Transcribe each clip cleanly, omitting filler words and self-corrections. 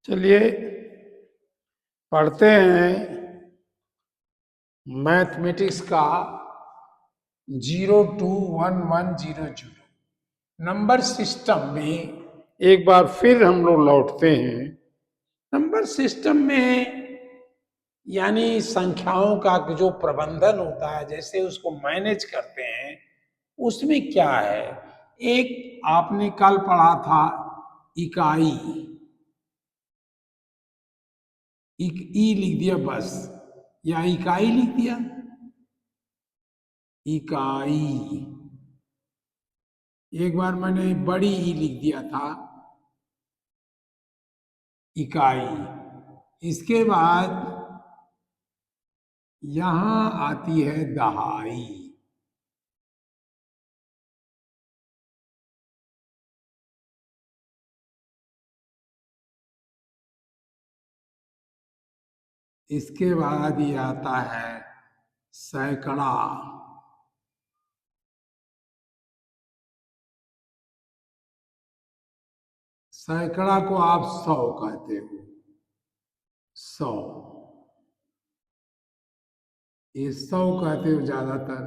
चलिए पढ़ते हैं मैथमेटिक्स का 0 to 1 1 0 0 नंबर सिस्टम में एक बार फिर हम लोग लौटते हैं। नंबर सिस्टम में यानी संख्याओं का जो प्रबंधन होता है, जैसे उसको मैनेज करते हैं, उसमें क्या है। एक आपने कल पढ़ा था इकाई, ई लिख दिया बस, या इकाई लिख दिया, इकाई। एक बार मैंने बड़ी ई लिख दिया था, इकाई। इसके बाद यहां आती है दहाई। इसके बाद ये आता है सैकड़ा। सैकड़ा को आप 100 कहते हो, 100। ये 100 कहते हो ज्यादातर।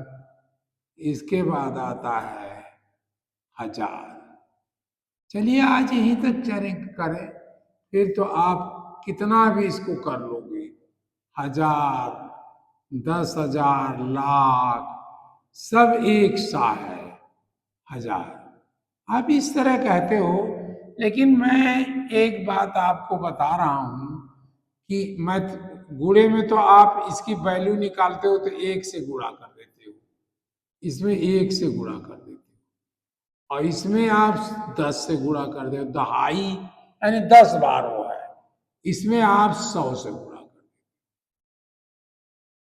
इसके बाद आता है हजार। चलिए आज यहीं तक करें, फिर तो आप कितना भी इसको कर लोगे। 1000, 10,000, लाख, सब एक सा है, हजार। आप इस तरह कहते हो, लेकिन मैं एक बात आपको बता रहा हूं कि मैथ गुणे में तो आप इसकी वैल्यू निकालते हो तो 1 से गुणा कर देते हो, इसमें 1 से गुणा कर देते हो, और इसमें आप 10 से गुणा कर दे, दहाई यानी 10 बार वो है, इसमें आप 100 से गुणा कर दे,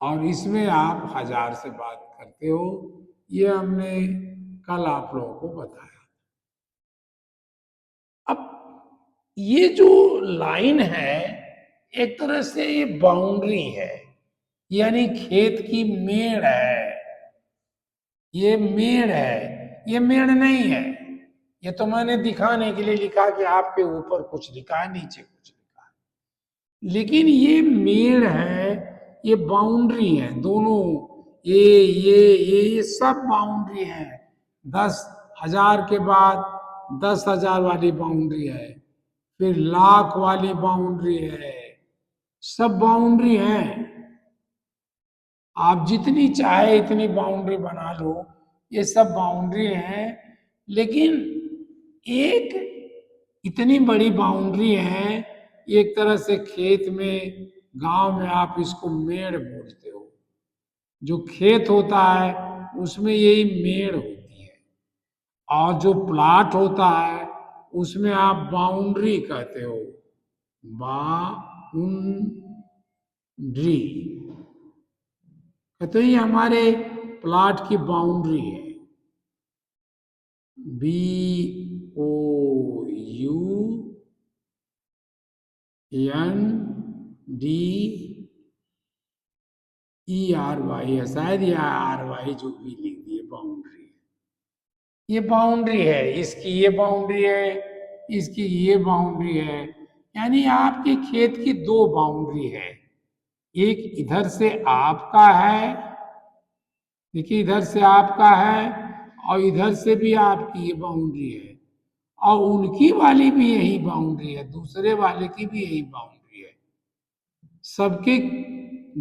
और इसमें आप 1000 से बात करते हो। ये हमने कल आप लोगों को बताया। अब ये जो लाइन है, एक तरह से ये बाउंड्री है, यानी खेत की मेड़ है। ये मेड़ है, ये मेड़ नहीं है। ये तो मैंने दिखाने के लिए लिखा कि आपके ऊपर कुछ लिखा है, नीचे कुछ लिखा है, लेकिन ये मेड़ है, ये बाउंड्री है। दोनों ये सब बाउंड्री है। 10,000 के बाद 10,000 वाली बाउंड्री है, फिर लाख वाली बाउंड्री है, सब बाउंड्री है। आप जितनी चाहे इतनी बाउंड्री बना लो, ये सब बाउंड्री है। लेकिन एक इतनी बड़ी बाउंड्री है, एक तरह से खेत में, गांव में आप इसको मेड़ बोलते हो। जो खेत होता है उसमें यही मेड़ होती है, और जो प्लाट होता है उसमें आप बाउंड्री कहते हो, बाउंड्री। तो ये हमारे प्लाट की बाउंड्री है, BOUNDRY है शायद, या RY, जो भी लिख दिए, बाउंड्री। ये बाउंड्री है, इसकी ये बाउंड्री है, इसकी ये बाउंड्री है। यानी आपके खेत की 2 बाउंड्री है। एक इधर से आपका है, देखिए इधर से आपका है, और इधर से भी आपकी ये बाउंड्री है, और उनकी वाली भी यही बाउंड्री है, दूसरे वाले की भी यही बाउंड्री है। सबके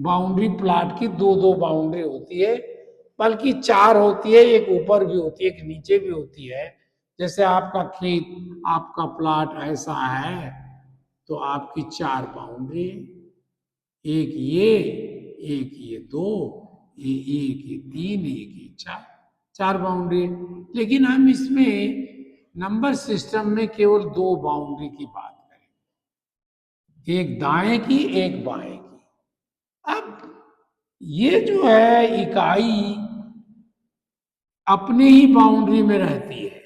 बाउंड्री प्लाट की 2 2 बाउंड्री होती है, बल्कि 4 होती है, एक ऊपर भी होती है, एक नीचे भी होती है। जैसे आपका खेत, आपका प्लाट ऐसा है, तो आपकी 4 बाउंड्री है। एक ये 2, एक ये 3, एक ये 4, 4 बाउंड्री। लेकिन हम इसमें नंबर सिस्टम में केवल 2 बाउंड्री की बात करें, एक दाएं की, एक बाएं की। अब ये जो है इकाई अपनी ही बाउंड्री में रहती है,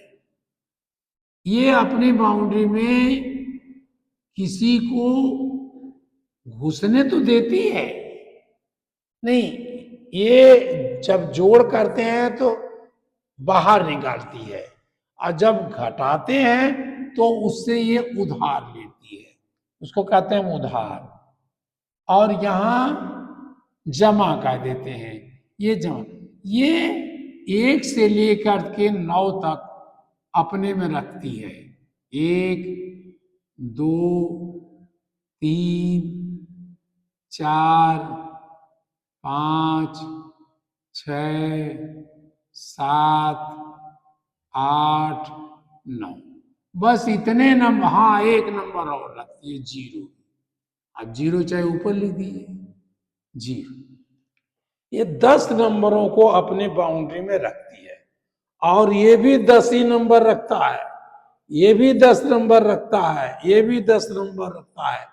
ये अपनी बाउंड्री में किसी को घुसने तो देती है नहीं, ये जब जोड़ करते हैं तो बाहर निकालती है, और जब घटाते हैं तो उससे ये उधार लेती है। उसको कहते हैं उधार। और यहां जमा कह देते हैं, ये जमा। ये 1 से लेकर के 9 तक अपने में रखती है। 1 2 3 4 5 6 7 8 9। बस इतने नंबर। हाँ, एक नंबर और रखती है, जीरो। अब जीरो चाहे ऊपर लिख दीजिए, जीरो। ये 10 नंबरों को अपने बाउंड्री में रखती है। और ये भी 10 ही नंबर रखता है, ये भी 10 नंबर रखता है, ये भी 10 नंबर रखता है।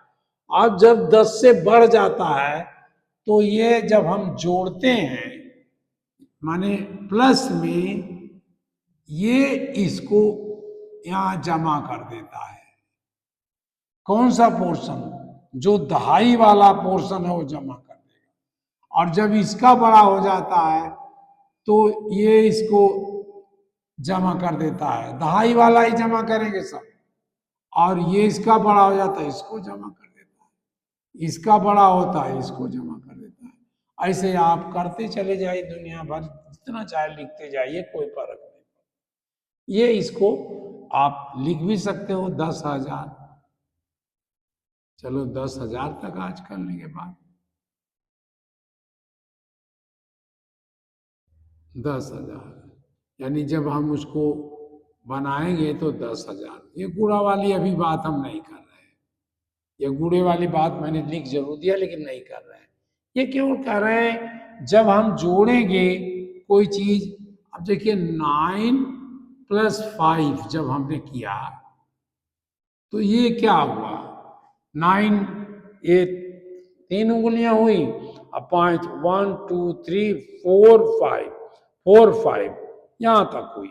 अब जब 10 से बढ़ जाता है तो ये जब हम जोड़ते हैं, माने प्लस में, ये इसको यहां जमा कर देता है। कौन सा पोर्शन? जो दहाई वाला पोर्शन है वो जमा कर देगा। और जब इसका बड़ा हो जाता है तो ये इसको जमा कर देता है, दहाई वाला ही जमा करेंगे सब। और ये इसका बड़ा हो जाता है, इसको जमा कर देता है, इसका बड़ा होता है, इसको जमा कर देता है। ऐसे आप करते चले जाइए, दुनिया भर जितना चाहे लिखते जाइए, कोई फर्क नहीं। ये इसको आप लिख भी सकते हो 10,000। चलो 10,000 तक आज करने के बाद 10,000, यानी जब हम उसको बनाएंगे तो 10,000। ये गुणा वाली अभी बात हम नहीं कर रहे हैं, ये गुणे वाली बात मैंने लिख जरूर दिया लेकिन नहीं कर रहे हैं। ये क्यों कर रहे हैं? जब हम जोड़ेंगे कोई चीज, अब देखिए 9 + 5 जब हमने किया तो ये क्या हुआ? 9, ये 3 उंगलियां हुई। अब 5, 1 2 3 4 5, 4 5 यहां तक हुई।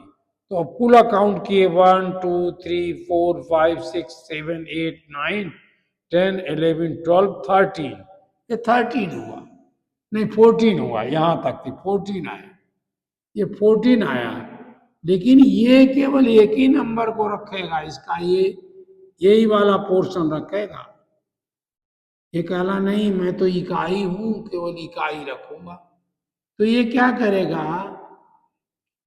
तो अब कुल अकाउंट किए, 1 2 3 4 5 6 7 8 9 10 11 12 13। ये 13 हुआ, नहीं 14 हुआ, यहां तक थी, 14 आया, ये 14 आया। लेकिन ये केवल एक ही नंबर को रखेगा, इसका ये यही वाला पोर्शन रखेगा। ये कहला नहीं, मैं तो इकाई हूं, केवल इकाई रखूंगा। तो ये क्या करेगा?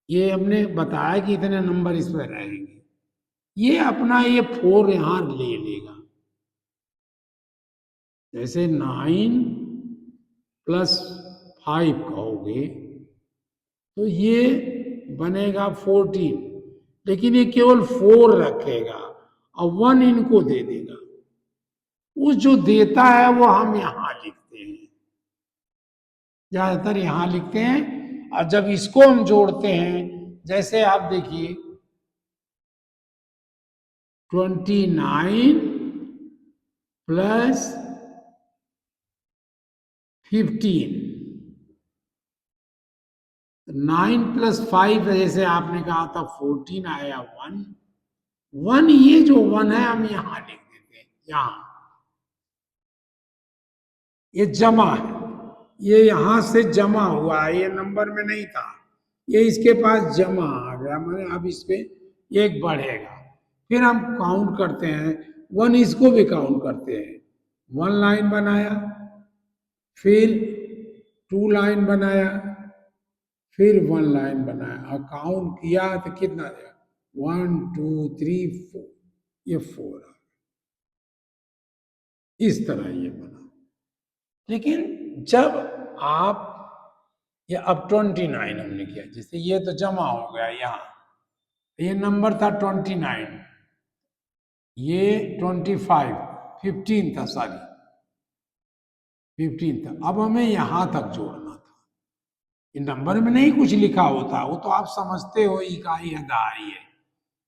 ये हमने बताया कि इतने नंबर इसमें रहेंगे, ये अपना ये 4 यहां ले लेगा। जैसे 9 + 5 कहोगे तो ये बनेगा 14, लेकिन ये केवल 4 रखेगा और 1 इनको दे देगा। उस जो देता है वो हम यहां लिखते हैं, ज्यादातर यहां लिखते हैं। और जब इसको हम जोड़ते हैं, जैसे आप देखिए 29 + 15, 9 + 5 जैसे आपने कहा था 14 आया, 1। 1, ये जो 1 है हम यहां लिख देते हैं, यहां ये जमा है, ये यहां से जमा हुआ है, ये नंबर में नहीं था, ये इसके पास जमा आ गया, मैंने अब इस पे एक बढ़ेगा। फिर हम काउंट करते हैं, 1 इसको भी काउंट करते हैं। 1 लाइन बनाया, फिर 2 लाइन बनाया, फिर 1 लाइन बनाया और काउंट किया तो कितना दिया? 1 2 3 4, ये 4 आ। इस तरह ये बना। लेकिन जब आप, ये अब 29 हमने किया, जैसे ये तो जमा हो गया यहां, ये नंबर था 29, ये 25, 15 था, सॉरी 15 था। अब हमें यहां तक जोड़ना था, ये नंबर में नहीं कुछ लिखा होता, वो तो आप समझते हो इकाई है, दहाई है।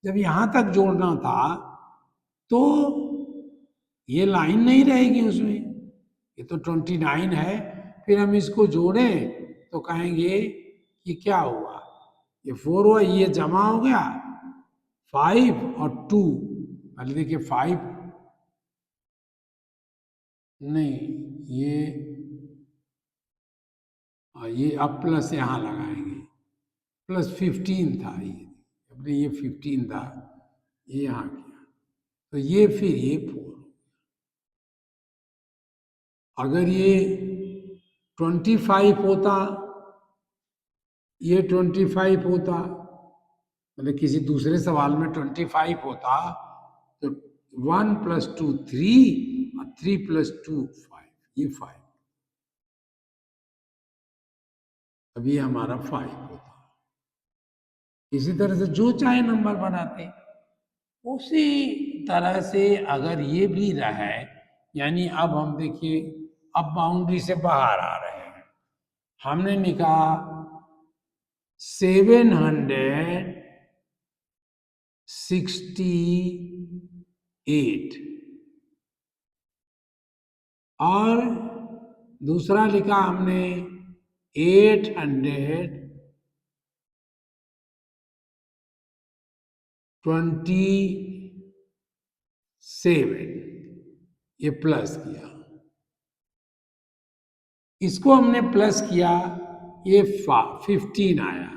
जब यहां तक जोड़ना था तो ये लाइन नहीं रहेगी उसमें, ये तो 29 है। फिर हम इसको जोड़ें तो कहेंगे कि क्या हुआ? ये 4 हुआ, ये जमा हो गया, 5 और 2। पहले देखिए 5, नहीं ये, ये अब प्लस यहाँ लगाएंगे, +15 था ये, अपने ये 15 था, ये यहाँ किया तो ये, फिर ये 4। अगर ये 25 होता, ये 25 होता, मतलब किसी दूसरे सवाल में 25 होता, तो 1 + 2 3 और 3 + 2 5, ये 5, अभी हमारा 5 होता। इसी तरह से जो चाहे नंबर बनाते, उसी तरह से अगर ये भी रहे, यानी अब हम देखिए, अब बाउंड्री से बाहर आ रहे हैं, हमने लिखा 768 और दूसरा लिखा हमने 827, ये प्लस किया, इसको हमने प्लस किया, ये 15 आया,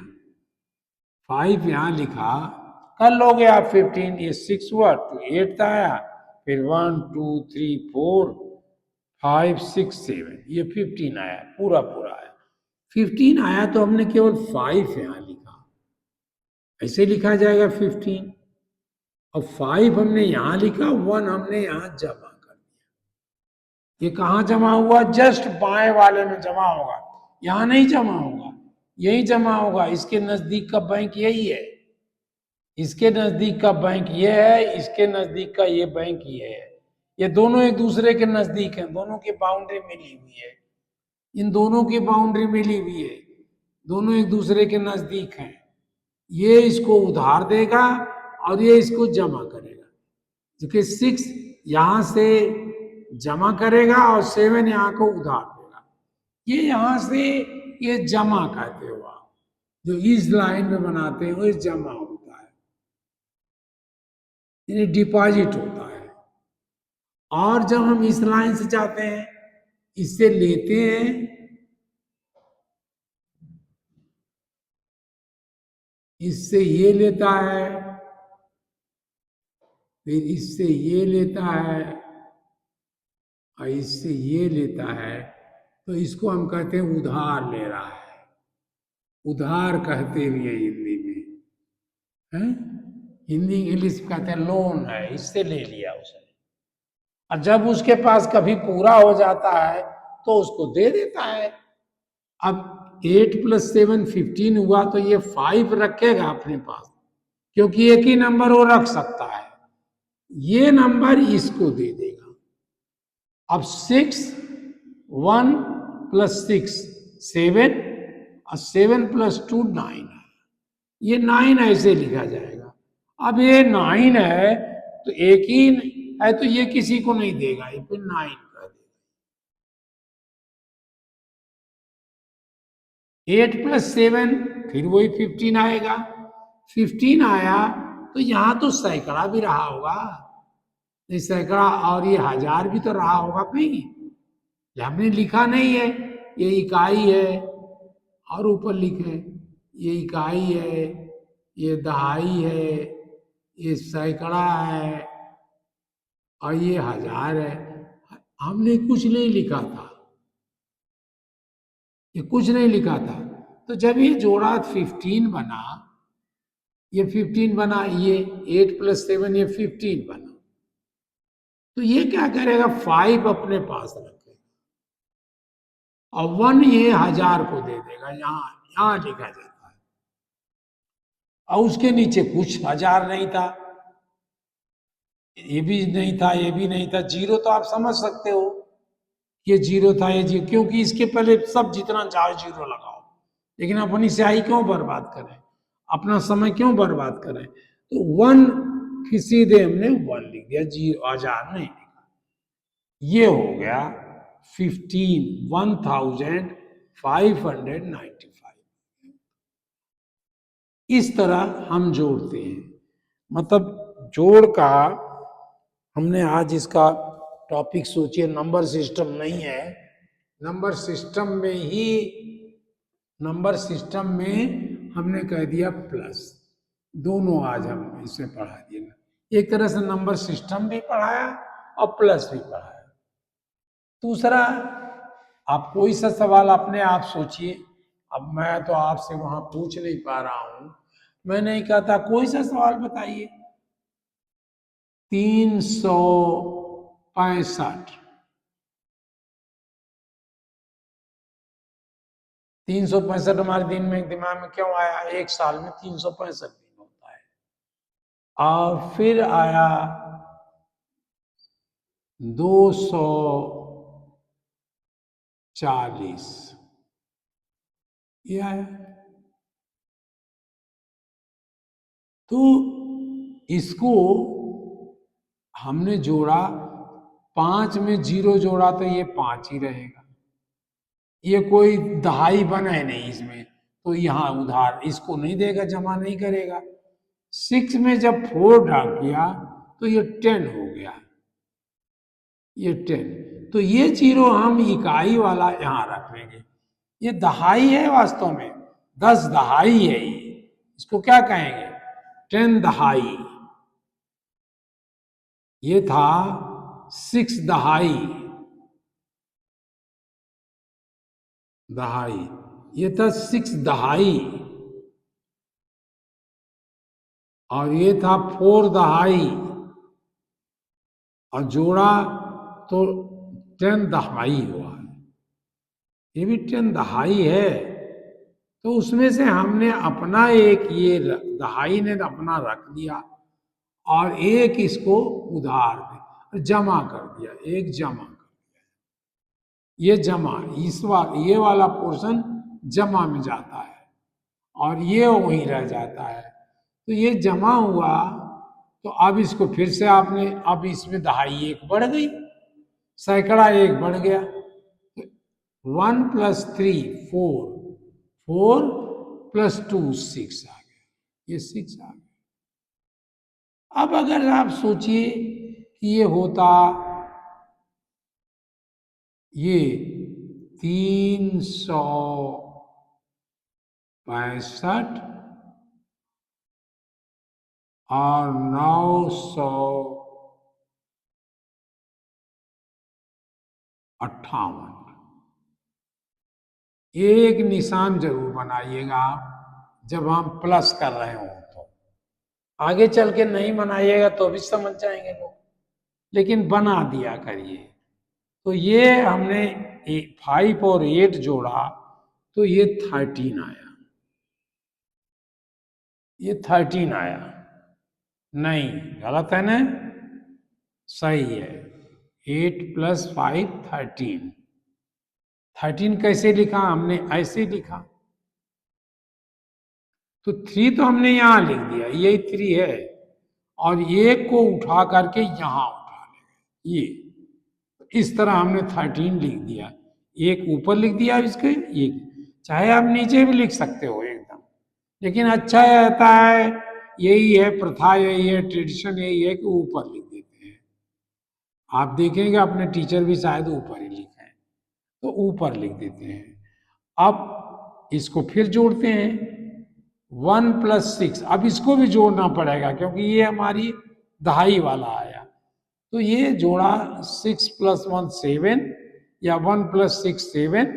5 यहां लिखा, कर लोगे आप 15, ये 6 हुआ, 8 आया, फिर 1 2 3 4 5 6 7, ये 15 आया, पूरा पूरा आया। 15 आया तो हमने केवल 5 यहां लिखा, ऐसे लिखा जाएगा 15, और 5 हमने यहां लिखा, 1 हमने यहां जमा कर दिया। ये कहां जमा हुआ? जस्ट बाएं वाले में जमा होगा, यहां नहीं जमा होगा, यही जमा होगा। इसके नजदीक का बैंक यही है, इसके नजदीक का बैंक ये है, इसके नजदीक का ये बैंक ये है, ये दोनों एक दूसरे के नजदीक हैं, दोनों की बाउंड्री मिली हुई है, इन दोनों की बाउंड्री मिली हुई है, दोनों एक दूसरे के नजदीक हैं। ये इसको उधार देगा और ये इसको जमा करेगा, क्योंकि 6 यहां से जमा करेगा और 7 यहां को उधार देगा। ये यहां से ये जमा कहते हो आप, जो इस लाइन में बनाते हैं वो जमा होता है, ये डिपॉजिट होता है। और जब हम इस लाइन से जाते हैं, इससे लेते हैं, इससे ये लेता है, फिर इससे ये लेता है, और इससे ये लेता है, तो इसको हम कहते हैं उधार ले रहा है, उधार कहते भी हैं हिंदी में, है हिंदी इंग्लिश कहते हैं लोन है, इससे ले लिया उसने, और जब उसके पास कभी पूरा हो जाता है तो उसको दे देता है। अब 8 + 7 15 हुआ, तो ये 5 रखेगा अपने पास, क्योंकि एक ही नंबर वो रख सकता है, ये नंबर इसको दे देगा। अब 6 1 + 6 7, और 7 + 2 9 है, ये 9 ऐसे लिखा जाएगा। अब ये 9 है तो एक ही है, तो ये किसी को नहीं देगा, ये फिर 9 कर देगा। 8 + 7 फिर वही 15 आएगा, 15 आया तो यहां तो सैकड़ा भी रहा होगा, ये सैकड़ा और ये हजार भी तो रहा होगा कहीं, ये हमने लिखा नहीं है, ये इकाई है, और ऊपर लिखे ये इकाई है, ये दहाई है, ये सैकड़ा है, और ये हजार है, हमने कुछ नहीं लिखा था, ये कुछ नहीं लिखा था। तो जब ये जोड़ा 15 बना, ये 15 बना, ये 8 + 7 ये 15 बना, तो ये क्या करेगा? 5 अपने पास रखेगा, और 1 ये हजार को दे देगा, यहां यहां लिखा जाता है, और उसके नीचे कुछ हजार नहीं था, ये भी नहीं था, ये भी नहीं था, जीरो तो आप समझ सकते हो, ये जीरो था, ये जीरो, क्योंकि इसके पहले सब जितना चाहो जीरो लगाओ, लेकिन अपनी स्याही क्यों बर्बाद करें, अपना समय क्यों बर्बाद करें? तो 1 फिर सीधे हमने 1 लिख दिया, जीरो हजार नहीं लिखा, ये हो गया 15,595। इस तरह हम जोड़ते हैं, मतलब जोड़ का हमने आज इसका टॉपिक सोचिए, नंबर सिस्टम नहीं है, नंबर सिस्टम में ही, नंबर सिस्टम में हमने कह दिया प्लस, दोनों आज हम इसे पढ़ा दिए, एक तरह से नंबर सिस्टम भी पढ़ाया और प्लस भी पढ़ाया। दूसरा, आप कोई सा सवाल अपने आप सोचिए। अब मैं तो आपसे वहां पूछ नहीं पा रहा हूं, मैं नहीं कहता, कोई सा सवाल बताइए। 365। 365 हमारे दिन में दिमाग में क्यों आया? एक साल में 365 दिन होता है। और फिर आया 240, ये आया। तो इसको हमने जोड़ा, 5 में 0 जोड़ा तो ये 5 ही रहेगा। ये कोई दहाई बना है नहीं इसमें, तो यहाँ उधार इसको नहीं देगा, जमा नहीं करेगा। 6 में जब 4 डाल दिया तो ये 10 हो गया, ये 10। तो ये 0 हम इकाई वाला यहाँ रख लेंगे। ये दहाई है, वास्तव में 10 दहाई है ये। इसको क्या कहेंगे? 10 दहाई। ये था 6 दहाई, दहाई। ये था 6 दहाई। और ये था 4 दहाई, और जोड़ा तो 10 दहाई हुआ। ये भी 10 दहाई है। तो उसमें से हमने अपना एक, ये दहाई ने अपना रख दिया, और एक इसको उधार में जमा कर दिया, एक जमा कर दिया। ये जमा, ये वाला पोर्शन जमा में जाता है, और ये वहीं रह जाता है। तो ये जमा हुआ। तो अब इसको फिर से आपने, अब इसमें दहाई एक बढ़ गई, सैकड़ा एक बढ़ गया। 1 + 3 4, 4 + 2 6 आ गया, ये 6 आ गया। अब अगर आप सोचिए कि ये होता, ये 365 और 958। एक निशान जरूर बनाइएगा आप, जब हम प्लस कर रहे हो। तो आगे चल के नहीं बनाइएगा तो भी समझ जाएंगे लोग, लेकिन बना दिया करिए। तो ये हमने 5 और 8 जोड़ा तो ये 13 आया। ये 13 आया, नहीं गलत है ना? सही है। 8 + 5 13। 13 कैसे लिखा? हमने ऐसे लिखा। तो 3 तो हमने यहां लिख दिया, यही 3 है। और एक को उठा करके यहां उठा लेंगे, ये इस तरह हमने 13 लिख दिया। एक ऊपर लिख दिया इसके, एक चाहे आप नीचे भी लिख सकते हो एकदम, लेकिन अच्छा रहता है। यही है प्रथा, यही है ट्रेडिशन, यही है कि ऊपर लिख देते हैं। आप देखेंगे अपने टीचर भी शायद ऊपर ही लिखे हैं, तो ऊपर लिख देते हैं। अब इसको फिर जोड़ते हैं, 1 + 6। अब इसको भी जोड़ना पड़ेगा क्योंकि ये हमारी दहाई वाला आया। तो ये जोड़ा 6 + 1 7, या 1 + 6 7,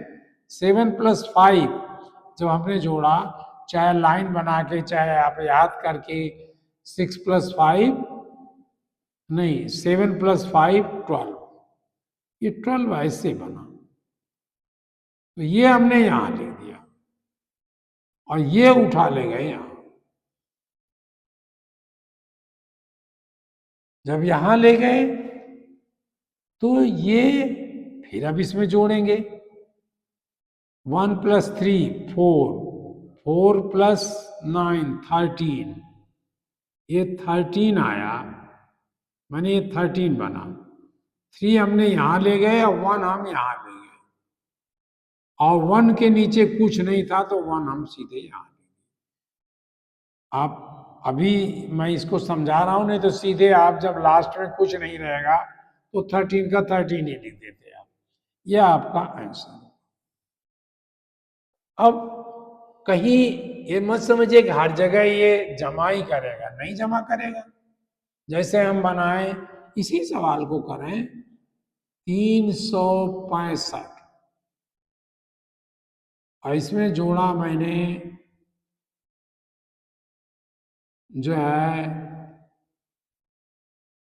7 + 5 जब हमने जोड़ा, चाहे लाइन बना के चाहे आप याद करके, 6 + 5 नहीं, 7 + 5 12, ये 12 ऐसे बना। तो ये हमने यहां लिख दिया, और ये उठा ले गए यहां। जब यहां ले गए तो ये फिर अब इसमें जोड़ेंगे। 1 + 3 4, 4 + 9 13, ये 13 आया, मैंने ये 13 बना। 3 हमने यहां ले गए और 1 हम यहां ले गए, और 1 के नीचे कुछ नहीं था तो 1 हम सीधे यहां ले गए। आप अभी मैं इसको समझा रहा हूं, नहीं तो सीधे आप जब लास्ट में कुछ नहीं रहेगा तो 13 का 13 ही लिख देते आप। यह आपका आंसर। अब कहीं ये मत समझिए कि हर जगह ये जमा ही करेगा, नहीं जमा करेगा। जैसे हम बनाए, इसी सवाल को करें, 365, और इसमें जोड़ा मैंने जो है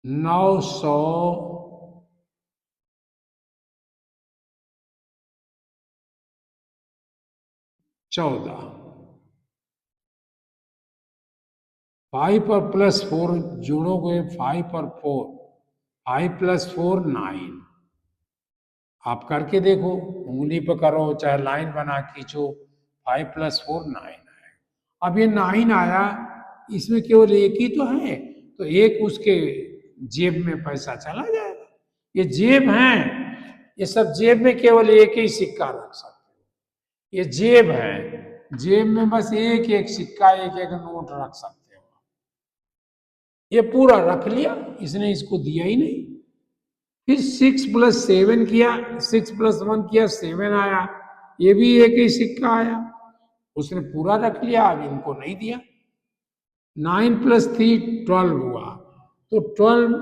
914, 5 और +4 जोड़ोगे, 5 और 4, 5 + 4 9। आप करके देखो, उंगली पे करो चाहे लाइन बना खींचो, 5 + 4 9 आएगा। अब ये 9 आया, इसमें केवल एक ही तो है, तो एक उसके जेब में पैसा चला जाएगा। ये जेब है, ये सब जेब में केवल एक ही सिक्का रख सकते हो। ये जेब है, जेब में बस एक एक सिक्का, एक एक नोट रख सकते हो। ये पूरा रख लिया, इसने इसको दिया ही नहीं। फिर 6 + 7 किया, 6 + 1 किया, 7 आया, ये भी एक ही सिक्का आया, उसने पूरा रख लिया, अब इनको नहीं दिया। 9 + 3 12 हुआ, तो 12,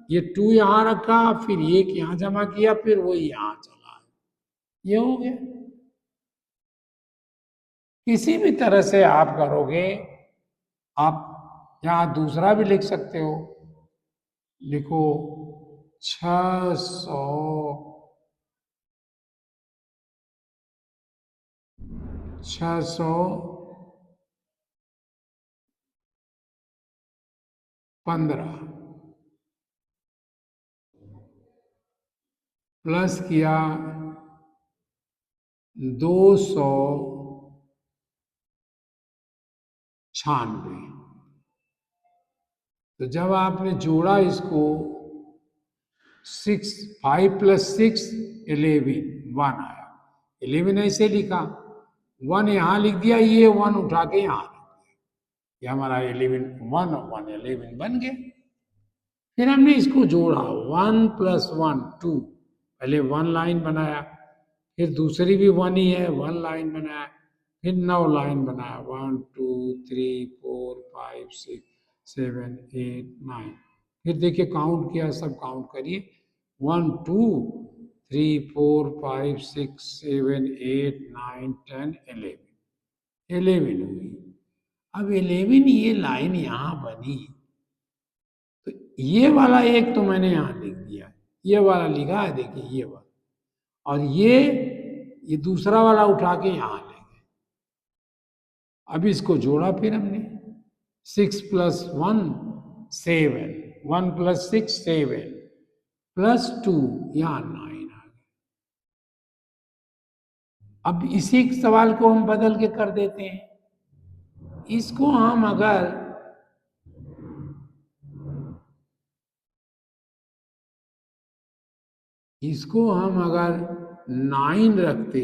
ये 2 यहां रखा, फिर एक यहां जमा किया, फिर वही यहां चला, ये हो गया। किसी भी तरह से आप करोगे, आप यहां दूसरा भी लिख सकते हो, लिखो 615, प्लस किया 296। तो जब आपने जोड़ा इसको, 6, 5 + 6 11, 1 आया, 11 ऐसे लिखा, 1 यहां लिख दिया, ये 1 उठा के यहां लिख दिया, ये हमारा 11 1 और 1 11 बन गया। फिर हमने इसको जोड़ा, 1 + 1 2, पहले 1 लाइन बनाया, फिर दूसरी भी 1 ही है, 1 लाइन बनाया, फिर 9 लाइन बनाया, 1 2 3 4 5 6 7 8 9। फिर देखिए काउंट किया, सब काउंट करिए, 1 2 3 4 5 6 7 8 9 10 11, 11 हुई। अब 11 ये लाइन यहां बनी, तो ये वाला एक तो मैंने यहां लिख दिया, ये वाला लिखा है, देखिए ये वाला, और ये दूसरा वाला उठा के यहां ले गए। अब इसको जोड़ा फिर हमने, 6 + 1 7, 1 + 6 7, +2 यहां 9 आ गए। अब इसी सवाल को हम बदल के कर देते हैं, इसको हम अगर इसको हम अगर 9 रखते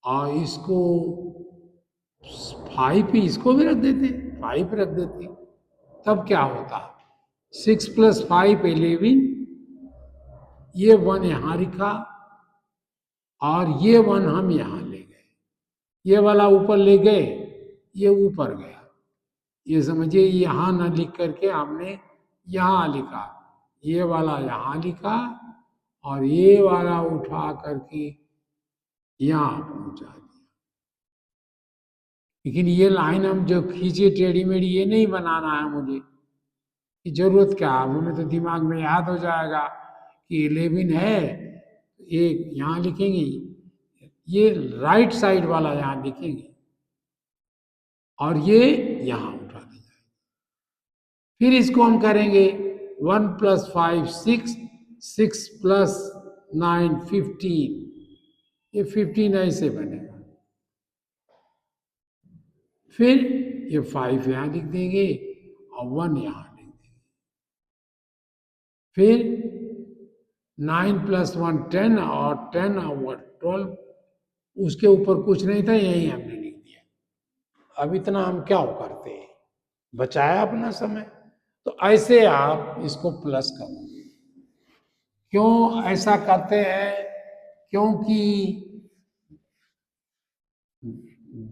और इसको 5 ही इसको भी रख देते, 5 रख देते, तब क्या होता, 6 + 5 11, ये 1 यहां लिखा, और ये 1 हम यहां ले गए, ये वाला ऊपर ले गए, ये ऊपर गया, ये समझिए यहां ना लिख करके हमने यहां लिखा, ये वाला यहां लिखा, और ये वाला उठा करके यहां पहुंचा दिया। लेकिन ये लाइन हम जो खींचे टेढ़ी मेढ़ी, ये नहीं बनाना है मुझे, की जरूरत क्या है, हमें तो दिमाग में याद हो जाएगा कि 11 है, एक यहां लिखेंगे, ये राइट साइड वाला यहां लिखेंगे, और ये यहां उठा दिया। फिर इसको हम करेंगे 1 + 5 6, 6 + 9 15, ये 15 ऐसे बनेगा। फिर ये 5 यहां लिख देंगे और 1 यहां लिख देंगे। फिर 9 + 1 10, और 10 और 12, उसके ऊपर कुछ नहीं था, यही हमने लिख दिया। अब इतना हम क्या करते हैं, बचाया अपना समय। तो ऐसे आप इसको प्लस करोगे। क्यों ऐसा करते हैं, क्योंकि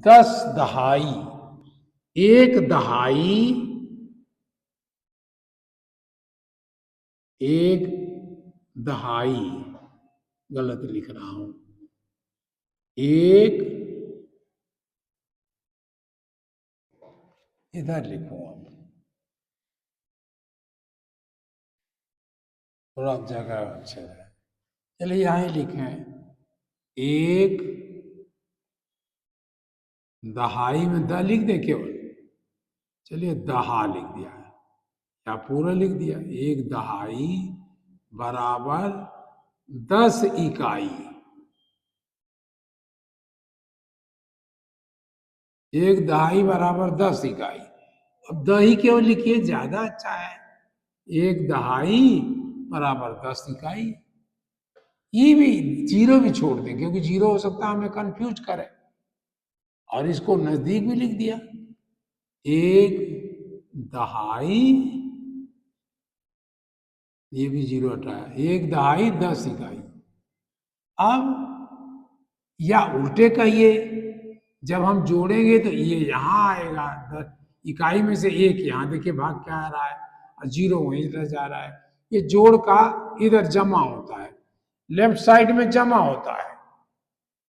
10 दहाई, एक दहाई, एक दहाई गलत लिख रहा हूं। एक, इधर लिखूंगा, थोड़ा जगह अच्छा है। चलिए यहां ही लिखें, एक दहाई में द लिख दे केवल। चलिए दहा लिख दिया है, या पूरा लिख दिया। एक दहाई बराबर 10 इकाई। एक दहाई बराबर 10 इकाई। अब दही केवल लिखिए, ज्यादा अच्छा है। एक दहाई बराबर 10 इकाई। ये भी जीरो भी छोड़ दें, क्योंकि जीरो हो सकता है हमें कंफ्यूज करे। और इसको नजदीक भी लिख दिया। एक दहाई, ये भी जीरो हटाया, एक दहाई 10 इकाई। अब या उल्टे कहिए, जब हम जोड़ेंगे तो ये यहां आएगा, इकाई में से एक यहां, देखिए भाग क्या आ रहा है, और जीरो वहीं रह जा रहा है। ये जोड़ का इधर जमा होता है, लेफ्ट साइड में जमा होता है,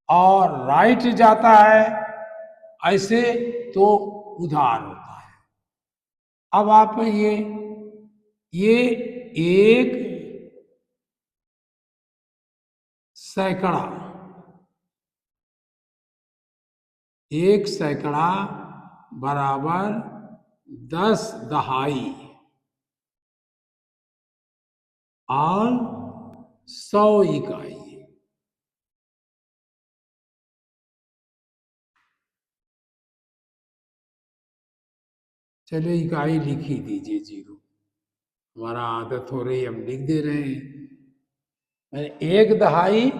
और राइट जाता है ऐसे तो उधार होता है। अब आप ये एक सैकड़ा, एक सैकड़ा बराबर 10 दहाई और 100 इकाई। चलिए इकाई लिख ही दीजिए जीरो, हमारा आदत हो रही, हम लिख दे रहे हैं। एक दहाई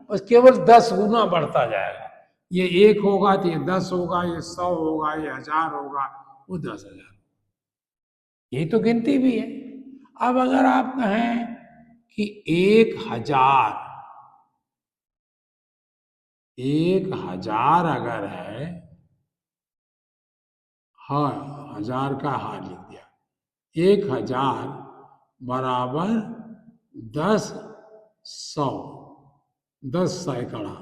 बस केवल 10 गुना बढ़ता जाएगा। ये एक होगा तो ये 10 होगा, ये 100 होगा, ये 1000 होगा, वो 10,000। यही तो गिनती भी है। अब अगर आप कहें कि 1,000, 1,000 अगर है, हाँ 1000 का हाँ लिख दिया, 1,000 बराबर 10,100, 10 सैकड़ा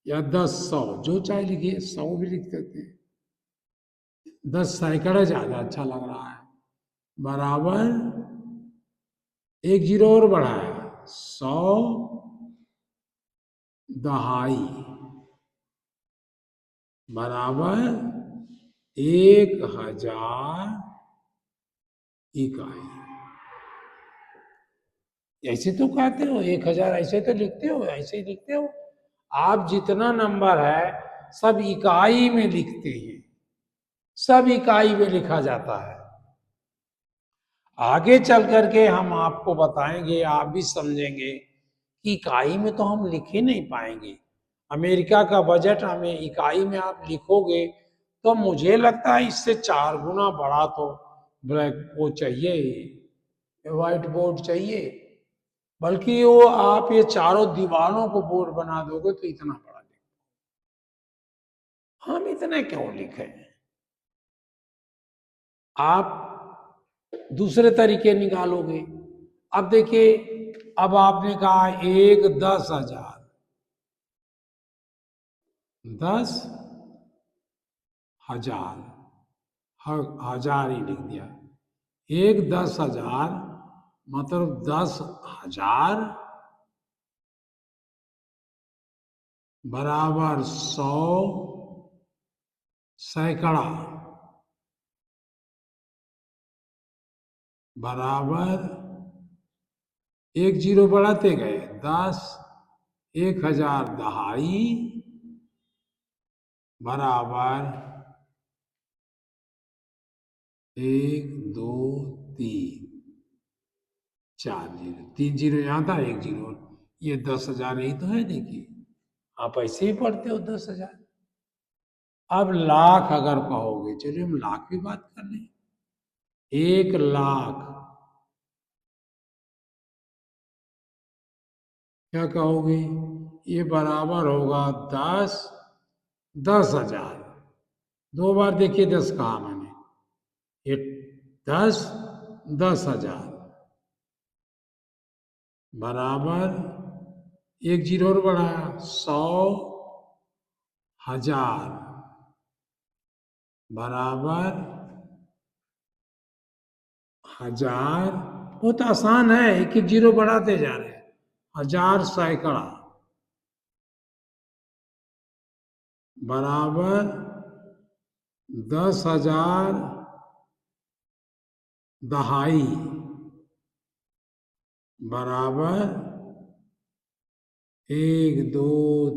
या 10,100, जो चाहे लिखिए, 100 भी लिख सकते हैं। 10 सैकड़ा ज्यादा अच्छा लग रहा है, बराबर एक जीरो और बढ़ाया, 100 दहाई बराबर 1,000 इकाई। ऐसे तो कहते हो 1,000, ऐसे तो लिखते हो, ऐसे ही लिखते हो। आप जितना नंबर है सब इकाई में लिखते हैं, सब इकाई में लिखा जाता है। आगे चल करके हम आपको बताएंगे, आप भी समझेंगे कि इकाई में तो हम लिख ही नहीं पाएंगे। अमेरिका का बजट हमें इकाई में आप लिखोगे तो मुझे लगता है इससे 4 गुना बड़ा तो ब्लैक वो चाहिए, व्हाइट बोर्ड चाहिए। बल्कि वो आप ये चारों दीवारों को बोर्ड बना दोगे तो इतना बड़ा लिख, हम इतने क्यों लिखे। आप दूसरे तरीके निकालोगे। अब देखिए, अब आपने कहा एक 10,000, 10,000, 1000 ही लिख दिया। एक 10,000 मतलब 10,000 बराबर 100 सैकड़ा बराबर एक जीरो बढ़ाते गए, 10, 1,000 दहाई बराबर 1, 2, 3, 4 जीरो, 3 जीरो यहाँ था, एक जीरो, ये 10,000 यही तो है, देखिए आप ऐसे ही पढ़ते हो 10,000। अब लाख अगर कहोगे, चलिए हम लाख की बात कर लें। 1,00,000 क्या कहोगे, ये बराबर होगा 10,000। 2 बार देखिए 10 कहा मैंने, ये 10, 10,000। बराबर, एक जीरो और बढ़ाया, 100,000 बराबर 1000। बहुत आसान है, एक एक जीरो बढ़ाते जा रहे हैं। 1000 सैकड़ा बराबर 10,000 दहाई बराबर 1 2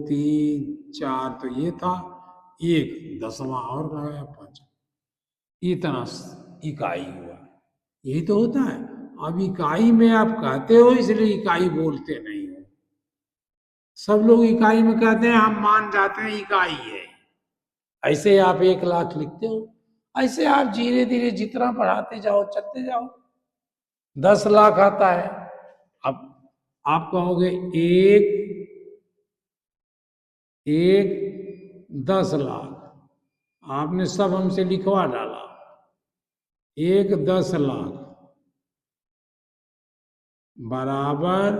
3 4। तो ये था, एक दसवां और लगाया 5, इतना इकाई हुआ। यही तो होता है। अब इकाई में आप कहते हो इसलिए इकाई बोलते नहीं हो। सब लोग इकाई में कहते हैं, हम मान जाते हैं इकाई है। ऐसे आप 1 लाख लिखते हो, ऐसे आप धीरे धीरे जितना बढ़ाते जाओ चलते जाओ, 10 लाख आता है। अब आप कहोगे एक 10 लाख, आपने सब हमसे लिखवा डाला। एक 10 लाख बराबर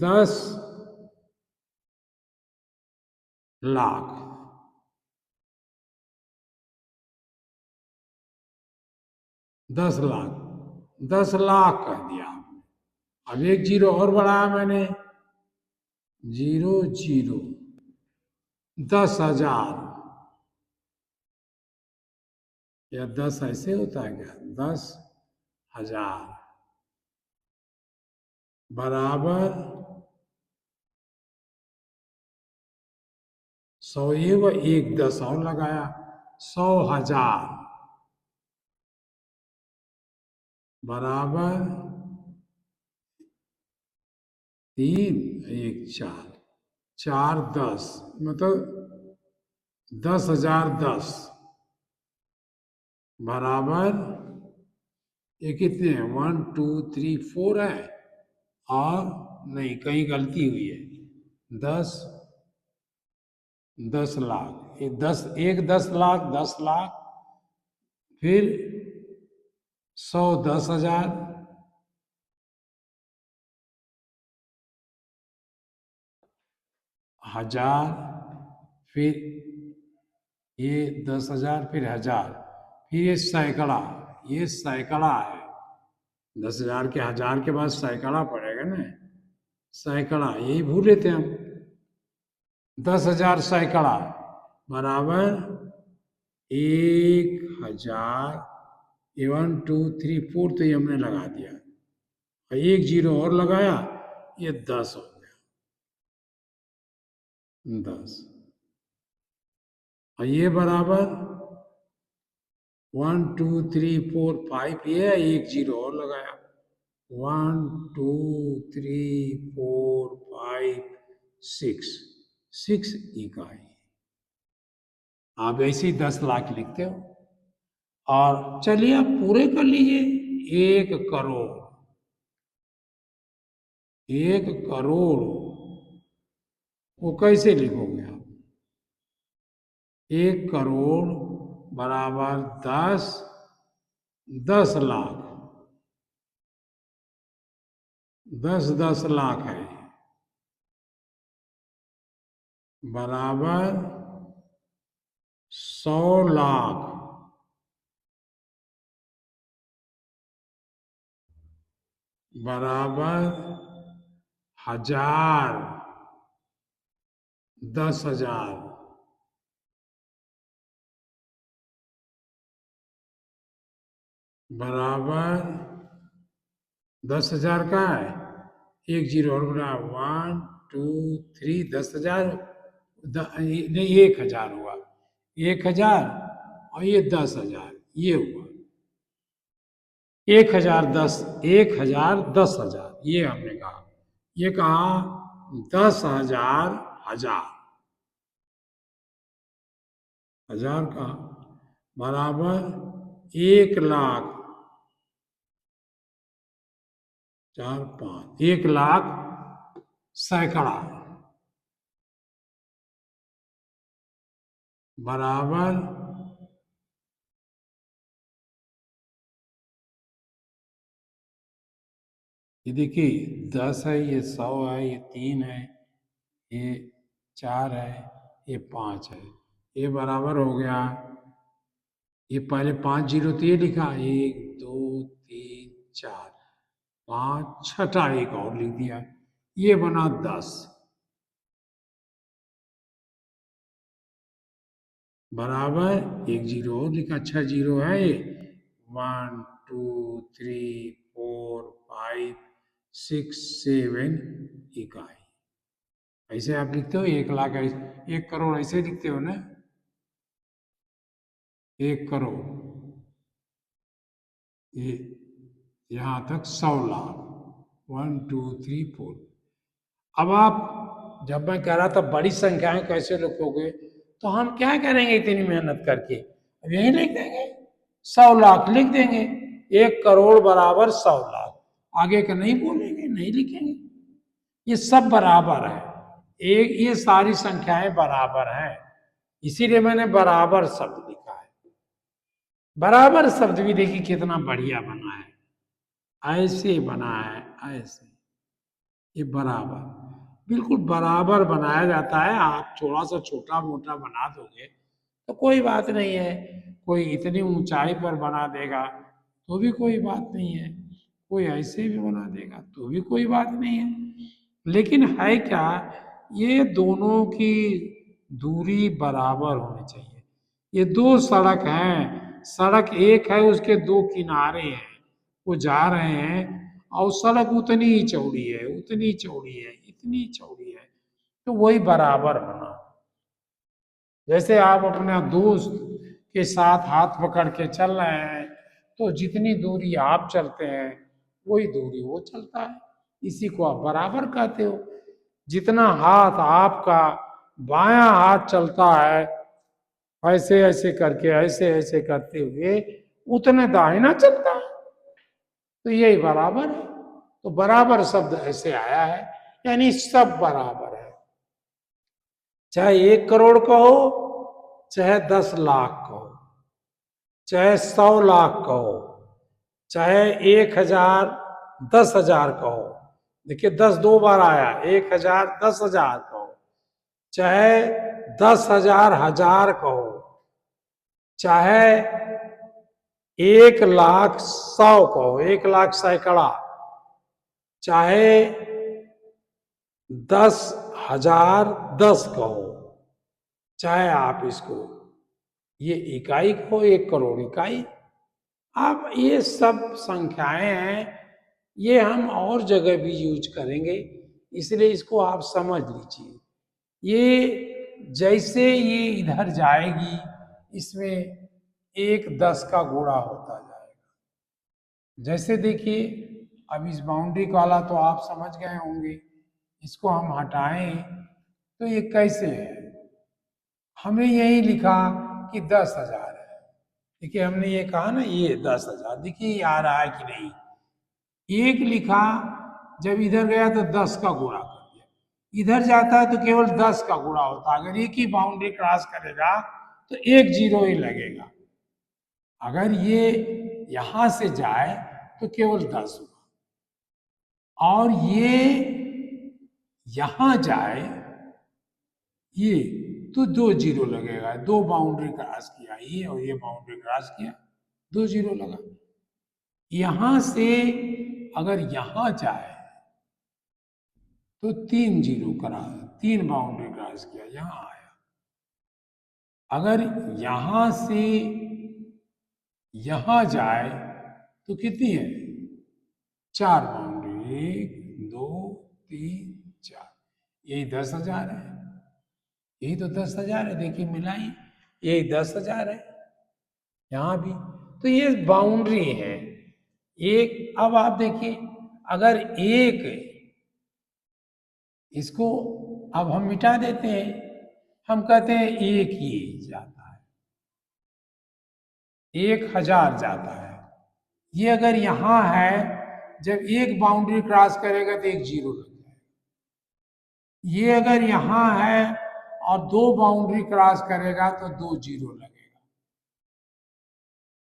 10 लाख, 10 लाख, 10 लाख कह दिया आपने। अब एक जीरो और बढ़ाया मैंने, जीरो जीरो, 10,000। या 10 ऐसे होता है क्या? 10,000 बराबर 100, ये व एक 10 और लगाया, 100,000 बराबर 3 1 4, 4 10, मतलब 10,010 बराबर, ये कितने हैं? 1 2 3 4 है, और नहीं, कहीं गलती हुई है। 10 10 लाख, ये 10, एक 10 लाख, 10 लाख, फिर 100 10,000, हजार, फिर ये 10,000, फिर हजार, फिर ये सैकड़ा, ये सैकड़ा है। 10,000 के हजार के बाद सैकड़ा पड़ेगा ना, सैकड़ा, यही भूले थे हम। 10,000 सैकड़ा बराबर 1,000। 1 2 3 4 तो ये हमने लगा दिया, और एक जीरो और लगाया, ये 10 हो गया, 10। और ये बराबर 1 2 3 4 5, ये है, एक जीरो और लगाया, 1 2 3 4 5 6, 6 इकाई। आप ऐसे ही 10 लाख लिखते हो। और चलिए आप पूरे कर लीजिए, 1 करोड़। 1 करोड़ वो कैसे लिखोगे आप? 1 करोड़ बराबर 10 लाख, 10 10 लाख है, बराबर 100 लाख बराबर 1000, 10,000 बराबर 10,000 का है, एक जीरो और बना, 1 2 3, 10,000, नहीं 1,000 हुआ, 1,000, और ये 10,000, ये हुआ 1,010, 1,010,000, ये हमने कहा। ये कहा 10,000, हजार, हजार का बराबर 1 लाख, 4 5, 1 लाख सैकड़ा बराबर ये देखिए 10 है, ये 100 है, ये 3 है, ये 4 है, ये 5 है। ये बराबर हो गया, ये पहले 5 जीरो तो ये लिखा, 1 2 3 4, 5 छठा एक और लिख दिया, ये बना 10 बराबर एक जीरो और लिखा, 6 जीरो है ये, 1 2 3 4 5 6 7 इकाई। ऐसे आप लिखते हो 1 लाख, ऐसे 1 करोड़ ऐसे लिखते हो ना, 1 करोड़, ये यहाँ तक 100 लाख, 1 2 3 4। अब आप, जब मैं कह रहा था बड़ी संख्याएं कैसे लिखोगे, तो हम क्या करेंगे इतनी मेहनत करके, अब यही लिख देंगे, 100 लाख लिख देंगे, 1 करोड़ बराबर 100 लाख, आगे का नहीं बोलेंगे, नहीं लिखेंगे। ये सब बराबर है, एक ये सारी संख्याएं बराबर हैं, इसीलिए मैंने बराबर शब्द लिखा है। बराबर शब्द भी देखिए कितना बढ़िया बना है, ऐसे बना है, ऐसे, ये बराबर बिल्कुल बराबर बनाया जाता है। आप थोड़ा सा छोटा मोटा बना दोगे तो कोई बात नहीं है, कोई इतनी ऊंचाई पर बना देगा तो भी कोई बात नहीं है, कोई ऐसे भी बना देगा तो भी कोई बात नहीं है। लेकिन है क्या, ये दोनों की दूरी बराबर होनी चाहिए। ये दो सड़क हैं, सड़क एक है, उसके दो किनारे हैं, वो जा रहे हैं, और सड़क उतनी ही चौड़ी है, उतनी चौड़ी है, इतनी चौड़ी है, तो वही बराबर बना। जैसे आप अपना दोस्त के साथ हाथ पकड़ के चल रहे हैं, तो जितनी दूरी आप चलते हैं वही दूरी वो चलता है, इसी को आप बराबर कहते हो। जितना हाथ आपका बायां हाथ चलता है, ऐसे ऐसे करके, ऐसे ऐसे करते हुए, उतने दाहिना चलता है, तो यही बराबर है। तो बराबर शब्द ऐसे आया है, यानी सब बराबर है, चाहे 1 करोड़ कहो, चाहे 10 लाख कहो, चाहे 100 लाख कहो, चाहे 1 हजार 10 हजार कहो। देखिए 10 दो बार आया, 1 हजार 10 हजार कहो, चाहे 10 हजार हजार कहो, चाहे 1 लाख 100 कहो, 1 लाख सैकड़ा, चाहे 10 हजार 10 कहो, चाहे आप इसको ये इकाई को 1 करोड़ इकाई। अब ये सब संख्याएं हैं, ये हम और जगह भी यूज करेंगे, इसलिए इसको आप समझ लीजिए। ये जैसे ये इधर जाएगी, इसमें 1 10 का गुणा होता जाएगा। जैसे देखिए, अब इस बाउंड्री वाला तो आप समझ गए होंगे, इसको हम हटाएं तो ये कैसे है, हमने यही लिखा कि 10 हजार है। देखिए हमने ये कहा ना, ये 10 हजार, देखिए ये आ रहा है कि नहीं, एक लिखा, जब इधर गया तो 10 का गुणा कर दिया, इधर जाता है तो केवल 10 का गुणा होता है। अगर एक ही बाउंड्री क्रॉस करेगा तो एक जीरो ही लगेगा, अगर ये यहां से जाए तो केवल 10 होगा, और ये यहां जाए ये, तो 2 जीरो लगेगा, दो बाउंड्री क्रॉस किया ये, और ये बाउंड्री क्रॉस किया, 2 जीरो लगा। यहां से अगर यहां जाए तो 3 जीरो करा, 3 बाउंड्री क्रॉस किया, यहां आया। अगर यहां से यहां जाए तो कितनी है, 4 बाउंड्री, 1 2 3 4, यही 10 हजार है, यही तो 10 हजार है, देखिए मिलाई, यही 10 हजार है यहां भी। तो ये बाउंड्री है एक। अब आप देखिए, अगर एक, इसको अब हम मिटा देते हैं, हम कहते हैं एक ही जाता है, 1 हजार जाता है। ये अगर यहां है, जब एक बाउंड्री क्रॉस करेगा तो एक जीरो लग जाएगा। ये अगर यहां है और दो बाउंड्री क्रॉस करेगा तो 2 जीरो लगेगा।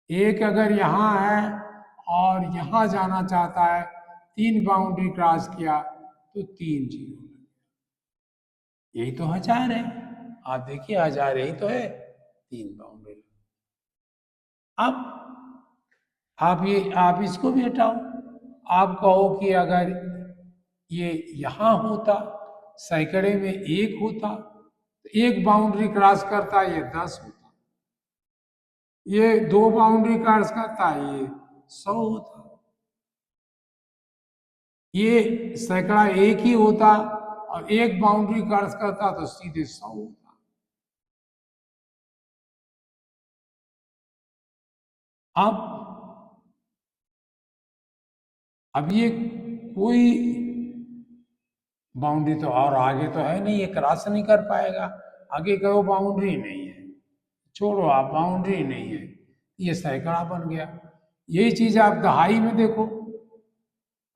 एक अगर यहां है और यहां जाना चाहता है 3 बाउंड्री क्रॉस किया तो 3 जीरो। यही तो 1000 है। आप देखिए 1000 यही तो है, 3 बाउंड्री। अब आप इसको भी हटाओ। आप कहो कि अगर ये यहां होता, सैकड़े में 1 होता, तो 1 बाउंड्री क्रॉस करता ये 10 होता, ये 2 बाउंड्री क्रॉस करता ये 100 होता, ये सैकड़ा 1 ही होता और 1 बाउंड्री क्रॉस करता तो सीधे 100 होता। अब ये कोई बाउंड्री तो और आगे तो है नहीं, ये क्रॉस नहीं कर पाएगा। आगे का वो बाउंड्री नहीं है, छोड़ो, आप बाउंड्री नहीं है, ये सैकड़ा बन गया। यही चीज आप दहाई में देखो,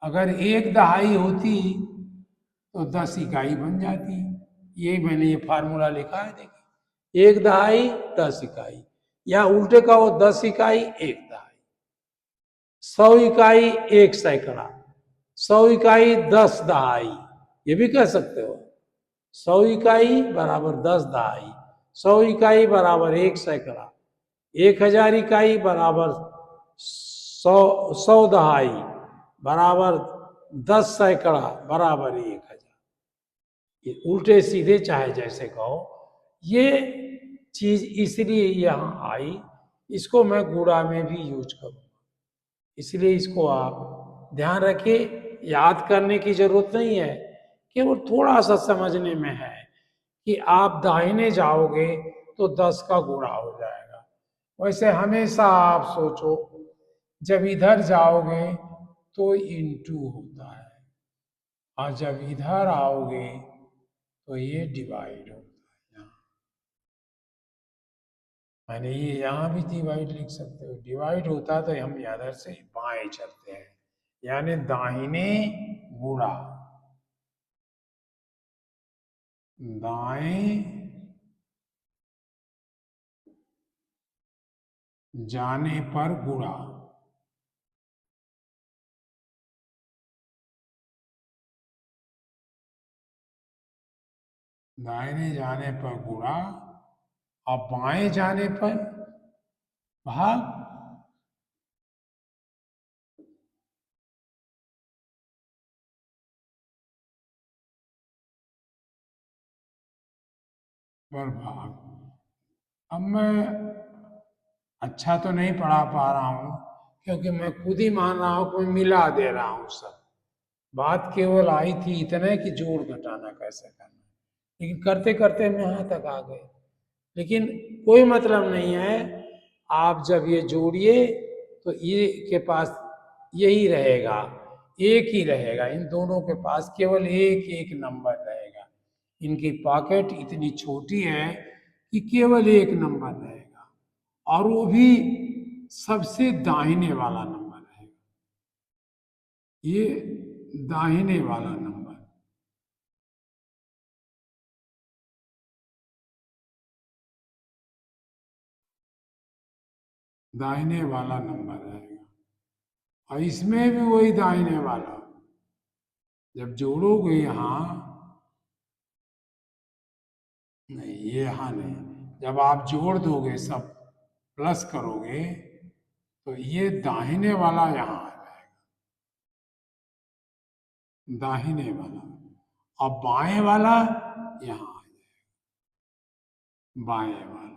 अगर 1 दहाई होती तो 10 इकाई बन जाती। ये मैंने ये फार्मूला लिखा है, देखिए 1 दहाई 10 इकाई, या उल्टे का वो 10 इकाई 1 दहाई, 100 इकाई 1 सैकड़ा, 100 इकाई 10 दहाई, ये भी कह सकते हो। 100 इकाई बराबर 10 दहाई, 100 इकाई बराबर 1 सैकड़ा, 1000 इकाई बराबर 100 दहाई बराबर 10 सैकड़ा बराबर 1000। ये उल्टे सीधे चाहे जैसे कहो, ये चीज इसलिए यहां आई, इसको मैं गुणा में भी यूज करूंगा, इसलिए इसको आप ध्यान रखिए। याद करने की जरूरत नहीं है, केवल थोड़ा सा समझने में है कि आप दाहिने जाओगे तो 10 का गुणा हो जाएगा। वैसे हमेशा आप सोचो, जब इधर जाओगे तो इंटू होता है, और जब इधर आओगे तो ये डिवाइड होता है। यहाँ मैंने ये यहाँ भी डिवाइड लिख सकते हो, डिवाइड होता है तो हम इधर से बाएं चलते हैं, यानी दाहिने गुणा दाएं जाने पर गुणा। दाहिने जाने पर गुणा और बाएं जाने पर भाग। पर भाग। अब मैं अच्छा तो नहीं पढ़ा पा रहा हूं, क्योंकि मैं खुद ही मान रहा हूं कि मैं मिला दे रहा हूं सब। बात केवल आई थी इतने कि जोड़ घटाना कैसे करना, लेकिन करते करते हम यहाँ तक आ गए। लेकिन कोई मतलब नहीं है, आप जब ये जोड़िए तो ये के पास यही रहेगा, एक ही रहेगा, इन दोनों के पास केवल एक एक नंबर रहेगा। इनकी पॉकेट इतनी छोटी है कि केवल एक नंबर रहेगा, और वो भी सबसे दाहिने वाला नंबर रहेगा, ये दाहिने वाला नंबर, दाहिने वाला नंबर रहेगा। और इसमें भी वही दाहिने वाला, जब जोड़ोगे यहाँ, नहीं ये यहाँ नहीं, जब आप जोड़ दोगे सब प्लस करोगे तो ये दाहिने वाला यहाँ आ जाएगा, दाहिने वाला, और बाएं वाला यहाँ आ जाएगा, बाएं वाला।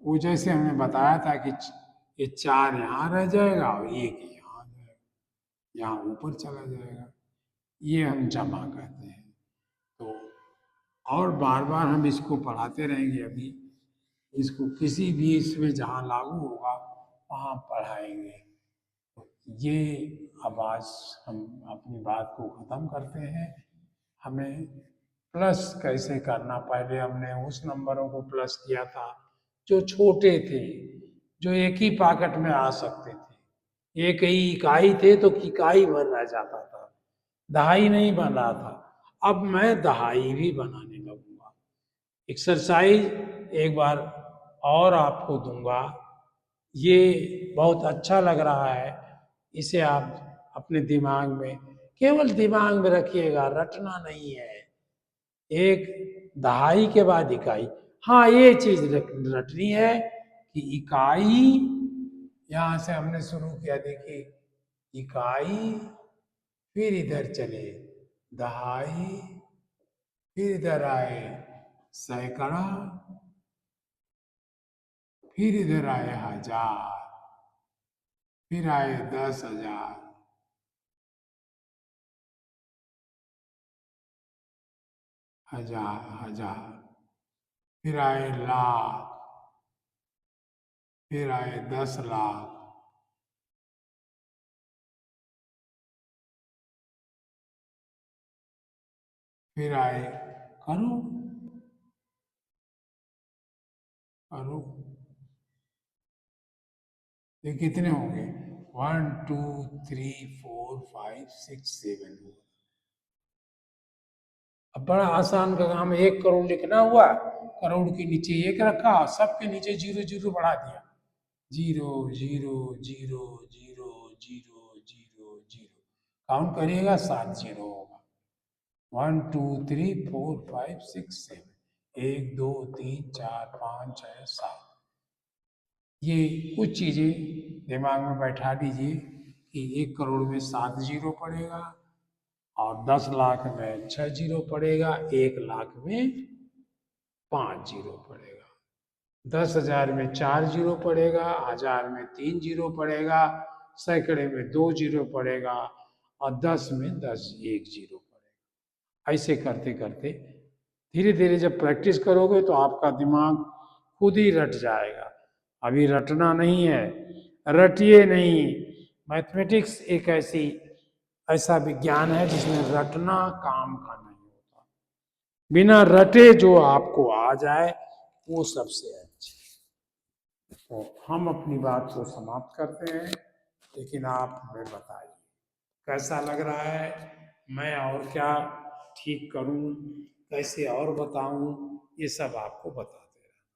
वो जैसे हमने बताया था कि ये 4 यहाँ रह जाएगा और 1 यहाँ आ जाएगा, यहाँ ऊपर चला जाएगा, ये हम जमा कहते हैं। तो और बार बार हम इसको पढ़ाते रहेंगे, अभी इसको किसी भी इसमें जहाँ लागू होगा वहाँ पढ़ाएंगे। तो ये आवाज हम अपनी बात को ख़त्म करते हैं। हमें प्लस कैसे करना, पहले हमने उस नंबरों को प्लस किया था जो छोटे थे, जो एक ही पॉकेट में आ सकते थे, एक ही इकाई थे तो इकाई भर रह जाता था, दहाई नहीं बन रहा था। अब मैं दहाई भी बनाने लगूंगा। एक्सरसाइज एक बार और आपको दूंगा, ये बहुत अच्छा लग रहा है, इसे आप अपने दिमाग में, केवल दिमाग में रखिएगा, रटना नहीं है। एक दहाई के बाद इकाई। हाँ, ये चीज रटनी है कि इकाई, यहां से हमने शुरू किया, देखिए, इकाई, फिर इधर चले दहाई, फिर इधर आए सैकड़ा, फिर इधर आए हजार, फिर आए 10,000, हजार हजार, फिर आए लाख, फिर आए 10 लाख, फिर आए करोड़। करोड़ ये कितने होंगे? 1 2 3 4 5 6 7। अब बड़ा आसान का काम, 1 करोड़ लिखना हुआ, करोड़ के नीचे एक रखा, सबके नीचे जीरो जीरो बढ़ा दिया, zero zero zero zero zero zero zero. Count करिएगा, 7 जीरो होगा। 1 2 3 4 5 6 7, 1 2 3 4 5 6 7। ये कुछ चीजें दिमाग में बैठा दीजिए कि 1 करोड़ में 7 जीरो पड़ेगा, और 10 लाख में 6 जीरो पड़ेगा, 1 लाख में 5 जीरो पड़ेगा, 10,000 में 4 जीरो पड़ेगा, हजार में 3 जीरो पड़ेगा, सैकड़े में 2 जीरो पड़ेगा, और 10 में 1 जीरो पड़ेगा। ऐसे करते करते धीरे धीरे जब प्रैक्टिस करोगे तो आपका दिमाग खुद ही रट जाएगा। अभी रटना नहीं है, रटिए नहीं। मैथमेटिक्स एक ऐसा विज्ञान है जिसमें रटना काम का नहीं होता। बिना रटे जो आपको आ जाए वो सबसे अच्छा। तो हम अपनी बात को समाप्त करते हैं, लेकिन आप हमें बताइए कैसा लग रहा है, मैं और क्या ठीक करूं, कैसे और बताऊं, ये सब आपको बता